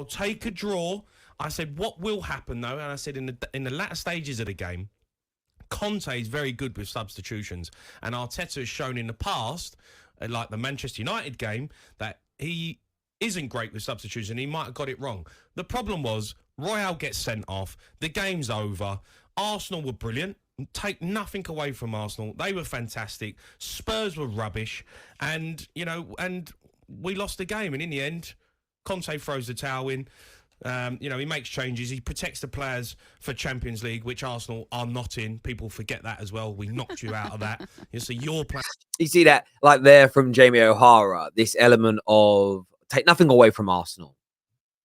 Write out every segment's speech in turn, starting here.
I'll take a draw. I said, what will happen though? And I said, in the latter stages of the game, Conte is very good with substitutions, and Arteta has shown in the past, like the Manchester United game, that he isn't great with substitutions, and he might have got it wrong. The problem was Royale gets sent off, the game's over. Arsenal were brilliant. Take nothing away from Arsenal. They were fantastic. Spurs were rubbish, and we lost the game. And in the end, Conte throws the towel in. He makes changes. He protects the players for Champions League, which Arsenal are not in. People forget that as well. We knocked you out of that. So you're playing. You see that, like there from Jamie O'Hara, this element of take nothing away from Arsenal,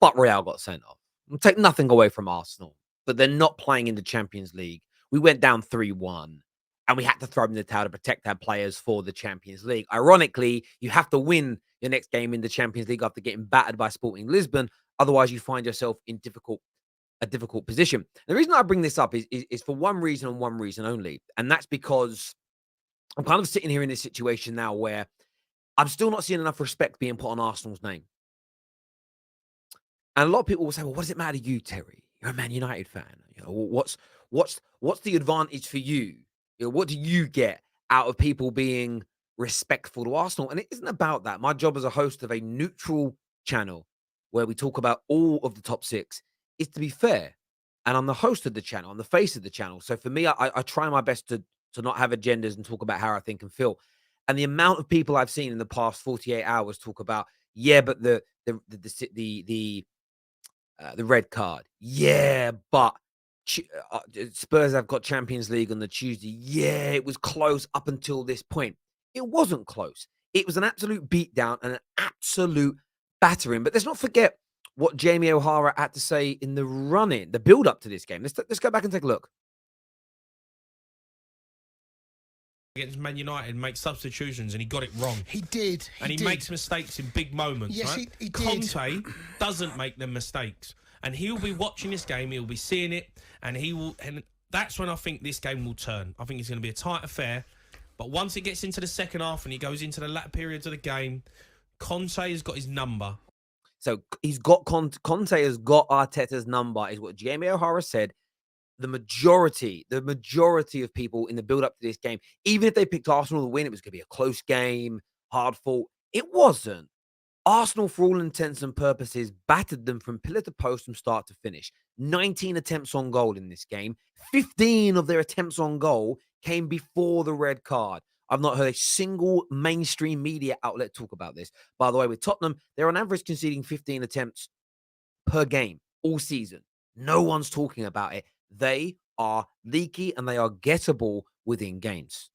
but Real got sent off. Take nothing away from Arsenal, but they're not playing in the Champions League. We went down 3-1, and we had to throw in the towel to protect our players for the Champions League. Ironically, you have to win your next game in the Champions League after getting battered by Sporting Lisbon. Otherwise, you find yourself in a difficult position. The reason I bring this up is for one reason and one reason only, and that's because I'm kind of sitting here in this situation now where I'm still not seeing enough respect being put on Arsenal's name. And a lot of people will say, well, what does it matter to you, Terry? You're a Man United fan. What's the advantage for you? What do you get out of people being respectful to Arsenal? And it isn't about that. My job as a host of a neutral channel where we talk about all of the top six is to be fair. And I'm the host of the channel. I'm the face of the channel. So for me, I try my best to not have agendas and talk about how I think and feel. And the amount of people I've seen in the past 48 hours talk about, yeah, but the red card. Yeah, but Spurs have got Champions League on the Tuesday. Yeah, it was close up until this point. It wasn't close. It was an absolute beatdown and an absolute battering. But let's not forget what Jamie O'Hara had to say in the run-in, the build-up to this game. Let's go back and take a look. Against Man United, make substitutions, and he got it wrong. He did. And he makes mistakes in big moments. Yes, right? he did. Conte doesn't make them mistakes. And he'll be watching this game, he'll be seeing it, and that's when I think this game will turn. I think it's going to be a tight affair. But once it gets into the second half and he goes into the latter periods of the game, Conte has got his number. So he's got Conte has got Arteta's number, is what Jamie O'Hara said. The majority of people in the build-up to this game, even if they picked Arsenal to win, it was going to be a close game, hard fought. It wasn't. Arsenal, for all intents and purposes, battered them from pillar to post from start to finish. 19 attempts on goal in this game. 15 of their attempts on goal came before the red card. I've not heard a single mainstream media outlet talk about this. By the way, with Tottenham, they're on average conceding 15 attempts per game all season. No one's talking about it. They are leaky and they are gettable within games.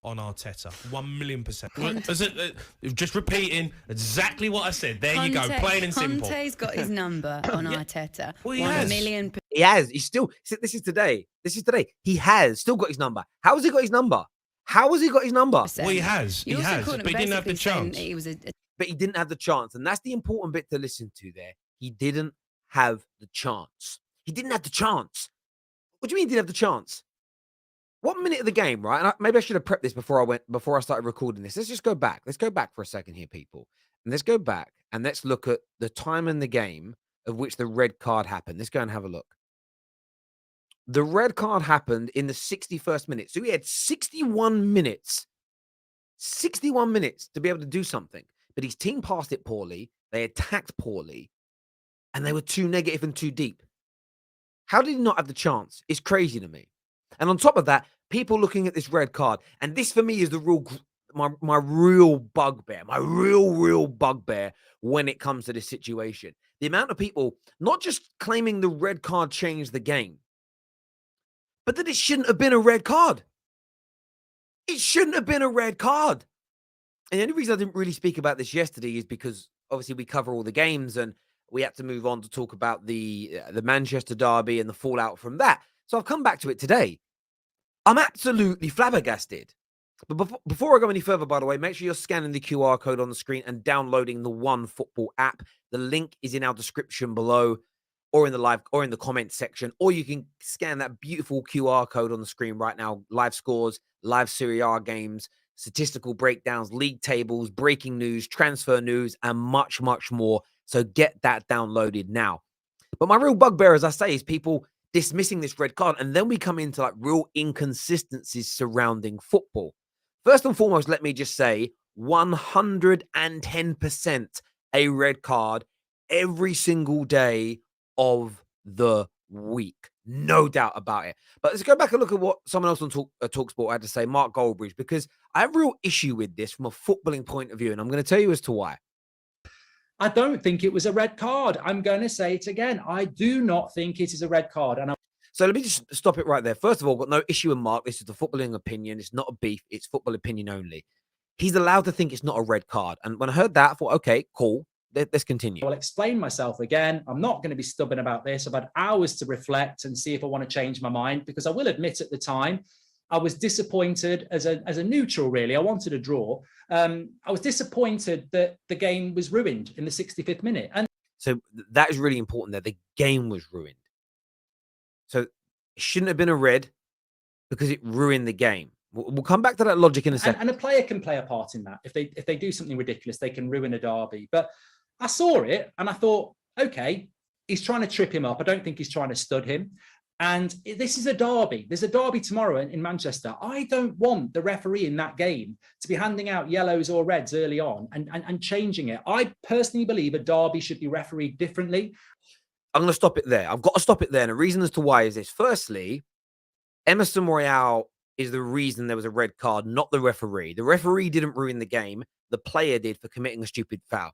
On Arteta, 1,000,000%. Just repeating exactly what I said. There you go, plain and simple. Conte's got his number on Arteta. Well, he 1,000,000%. He has. He's still. This is today. He has still got his number. How has he got his number? Well, he has. He has. But he didn't have the chance. But he didn't have the chance, and that's the important bit to listen to. There, he didn't have the chance. What do you mean he didn't have the chance? 1 minute of the game, right? And maybe I should have prepped this before I started recording this. Let's just go back. Let's go back for a second here, people. And let's go back and let's look at the time in the game of which the red card happened. Let's go and have a look. The red card happened in the 61st minute. So he had 61 minutes. 61 minutes to be able to do something. But his team passed it poorly. They attacked poorly. And they were too negative and too deep. How did he not have the chance? It's crazy to me. And on top of that, people looking at this red card, and this for me is the my real bugbear, real bugbear when it comes to this situation. The amount of people not just claiming the red card changed the game, but that it shouldn't have been a red card. It shouldn't have been a red card. And the only reason I didn't really speak about this yesterday is because obviously we cover all the games and we had to move on to talk about the Manchester derby and the fallout from that. So I've come back to it today. I'm absolutely flabbergasted. But before I go any further, by the way, make sure you're scanning the QR code on the screen and downloading the One Football app. The link is in our description below or in the comment section, or you can scan that beautiful QR code on the screen right now. Live scores, live Serie A games, statistical breakdowns, league tables, breaking news, transfer news, and much, much more. So get that downloaded now. But my real bugbear, as I say, is people dismissing this red card. And then we come into like real inconsistencies surrounding football. First and foremost, let me just say 110% a red card every single day of the week. No doubt about it. But let's go back and look at what someone else on TalkSport had to say, Mark Goldbridge, because I have real issue with this from a footballing point of view. And I'm going to tell you as to why. I don't think it was a red card. I'm going to say it again. I do not think it is a red card. So let me just stop it right there. First of all, got no issue with Mark. This is the footballing opinion. It's not a beef. It's football opinion only. He's allowed to think it's not a red card. And when I heard that, I thought, okay, cool. Let's continue. I'll explain myself again. I'm not going to be stubborn about this. I've had hours to reflect and see if I want to change my mind, because I will admit at the time, I was disappointed as a neutral, really. I wanted a draw. I was disappointed that the game was ruined in the 65th minute. And so that is really important there. The game was ruined. So it shouldn't have been a red because it ruined the game. We'll come back to that logic in a second. And a player can play a part in that. If they do something ridiculous, they can ruin a derby. But I saw it and I thought, okay, he's trying to trip him up. I don't think he's trying to stud him. And this is a derby. There's a derby tomorrow in Manchester. I don't want the referee in that game to be handing out yellows or reds early on and changing it. I personally believe a derby should be refereed differently. I'm going to stop it there. I've got to stop it there. And the reason as to why is this. Firstly, Emerson Royale is the reason there was a red card, not the referee. The referee didn't ruin the game. The player did for committing a stupid foul.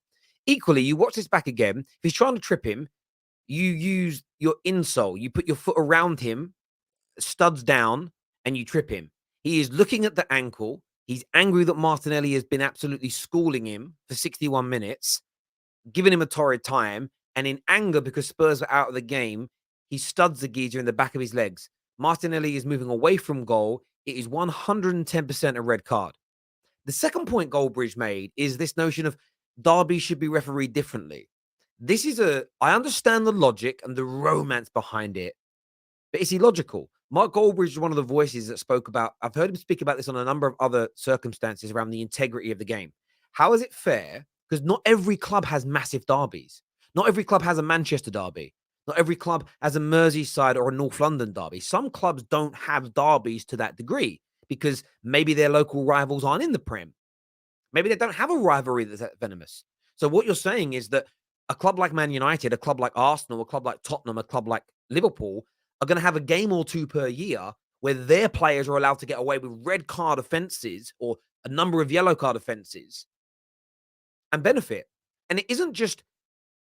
Equally, you watch this back again. If he's trying to trip him, you use your insole. You put your foot around him, studs down, and you trip him. He is looking at the ankle. He's angry that Martinelli has been absolutely schooling him for 61 minutes, giving him a torrid time. And in anger, because Spurs are out of the game, he studs the geezer in the back of his legs. Martinelli is moving away from goal. It is 110% a red card. The second point Goldbridge made is this notion of derby should be refereed differently. I understand the logic and the romance behind it, but it's illogical. Mark Goldbridge is one of the voices that spoke about, I've heard him speak about this on a number of other circumstances around the integrity of the game. How is it fair? Because not every club has massive derbies. Not every club has a Manchester derby. Not every club has a Merseyside or a North London derby. Some clubs don't have derbies to that degree because maybe their local rivals aren't in the Prem. Maybe they don't have a rivalry that's that venomous. So what you're saying is that a club like Man United, a club like Arsenal, a club like Tottenham, a club like Liverpool are going to have a game or two per year where their players are allowed to get away with red card offences or a number of yellow card offences and benefit. And it isn't just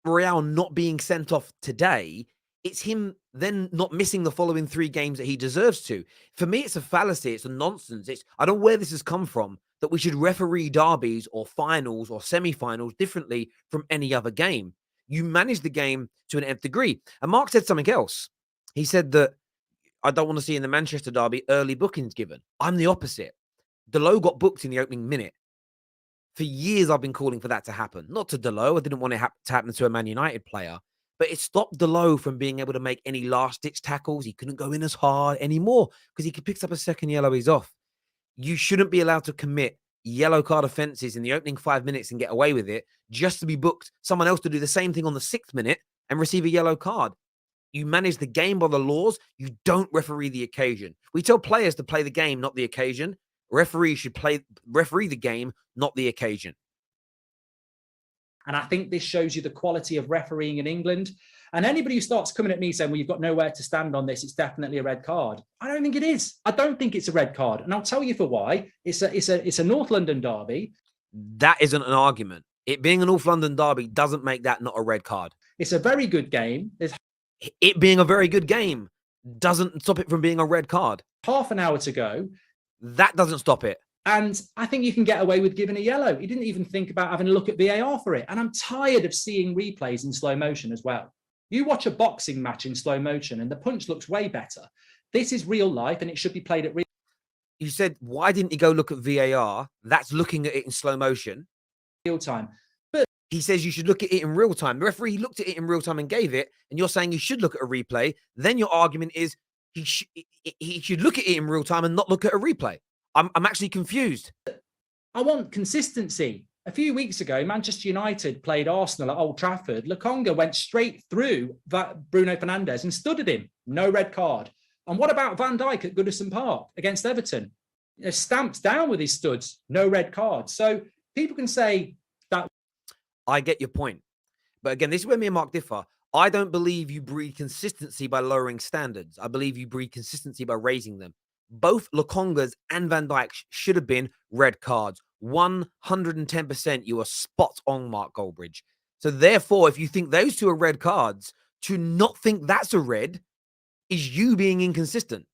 Real not being sent off today. It's him then not missing the following 3 games that he deserves to. For me, it's a fallacy. It's a nonsense. I don't know where this has come from, that we should referee derbies or finals or semi-finals differently from any other game. You manage the game to an nth degree. And Mark said something else. He said that I don't want to see in the Manchester derby early bookings given. I'm the opposite. Delo got booked in the opening minute. For years, I've been calling for that to happen. Not to Delo. I didn't want it to happen to a Man United player. But it stopped Delo from being able to make any last-ditch tackles. He couldn't go in as hard anymore because he picks up a second yellow, he's off. You shouldn't be allowed to commit yellow card offences in the opening 5 minutes and get away with it just to be booked someone else to do the same thing on the 6th minute and receive a yellow card. You manage the game by the laws. You don't referee the occasion. We tell players to play the game, not the occasion. Referees should referee the game, not the occasion. And I think this shows you the quality of refereeing in England. And anybody who starts coming at me saying, well, you've got nowhere to stand on this, it's definitely a red card. I don't think it is. I don't think it's a red card. And I'll tell you for why. It's a North London derby. That isn't an argument. It being a North London derby doesn't make that not a red card. It's a very good game. It being a very good game doesn't stop it from being a red card. Half an hour to go. That doesn't stop it. And I think you can get away with giving a yellow. He didn't even think about having a look at VAR for it. And I'm tired of seeing replays in slow motion as well. You watch a boxing match in slow motion and the punch looks way better. This is real life and it should be played at real. You said, why didn't he go look at VAR? That's looking at it in slow motion. Real time. He says you should look at it in real time. The referee looked at it in real time and gave it. And you're saying you should look at a replay. Then your argument is he should look at it in real time and not look at a replay. I'm actually confused. I want consistency. A few weeks ago, Manchester United played Arsenal at Old Trafford. Lokonga went straight through Bruno Fernandes and stood at him. No red card. And what about Van Dijk at Goodison Park against Everton? Stamped down with his studs. No red card. So people can say that. I get your point. But again, this is where me and Mark differ. I don't believe you breed consistency by lowering standards. I believe you breed consistency by raising them. Both Lokongas and Van Dijk should have been red cards. 110%. You are spot on, Mark Goldbridge. So therefore, if you think those two are red cards, to not think that's a red is you being inconsistent.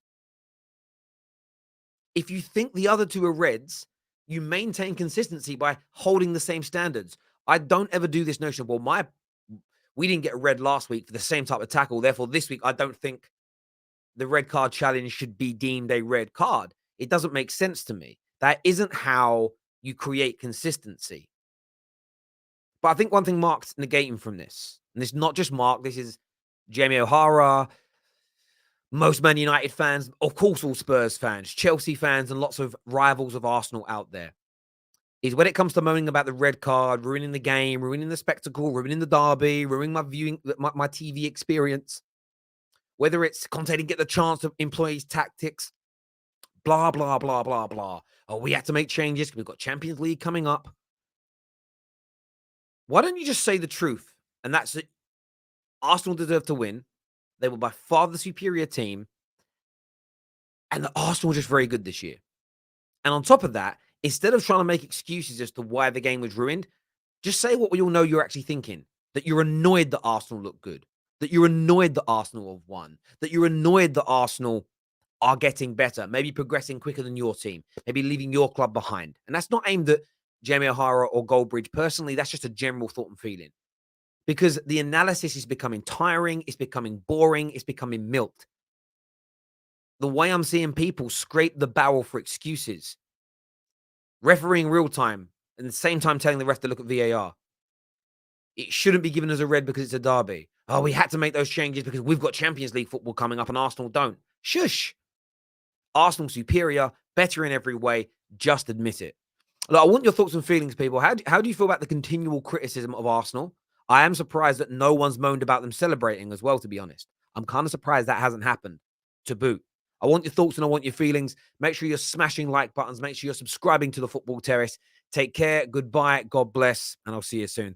If you think the other two are reds, you maintain consistency by holding the same standards. I don't ever do this notion of, well, we didn't get a red last week for the same type of tackle. Therefore, this week, I don't think the red card challenge should be deemed a red card. It doesn't make sense to me. That isn't how you create consistency. But I think one thing Mark's negating from this, and it's not just Mark, this is Jamie O'Hara, most Man United fans, of course, all Spurs fans, Chelsea fans, and lots of rivals of Arsenal out there, is when it comes to moaning about the red card, ruining the game, ruining the spectacle, ruining the derby, ruining my viewing, my TV experience, whether it's Conte didn't get the chance to employ his tactics, blah, blah, blah, blah, blah. Oh, we had to make changes because we've got Champions League coming up. Why don't you just say the truth? And that's it. Arsenal deserved to win. They were by far the superior team. And the Arsenal were just very good this year. And on top of that, instead of trying to make excuses as to why the game was ruined, just say what we all know you're actually thinking. That you're annoyed that Arsenal look good. That you're annoyed that Arsenal have won. That you're annoyed that Arsenal are getting better. Maybe progressing quicker than your team. Maybe leaving your club behind. And that's not aimed at Jamie O'Hara or Goldbridge. Personally, that's just a general thought and feeling. Because the analysis is becoming tiring. It's becoming boring. It's becoming milked. The way I'm seeing people scrape the barrel for excuses. Refereeing real time. And at the same time telling the ref to look at VAR. It shouldn't be given as a red because it's a derby. Oh, we had to make those changes because we've got Champions League football coming up and Arsenal don't. Shush. Arsenal superior, better in every way. Just admit it. Look, I want your thoughts and feelings, people. How do you feel about the continual criticism of Arsenal? I am surprised that no one's moaned about them celebrating as well, to be honest. I'm kind of surprised that hasn't happened, to boot. I want your thoughts and I want your feelings. Make sure you're smashing like buttons. Make sure you're subscribing to the Football Terrace. Take care. Goodbye. God bless. And I'll see you soon.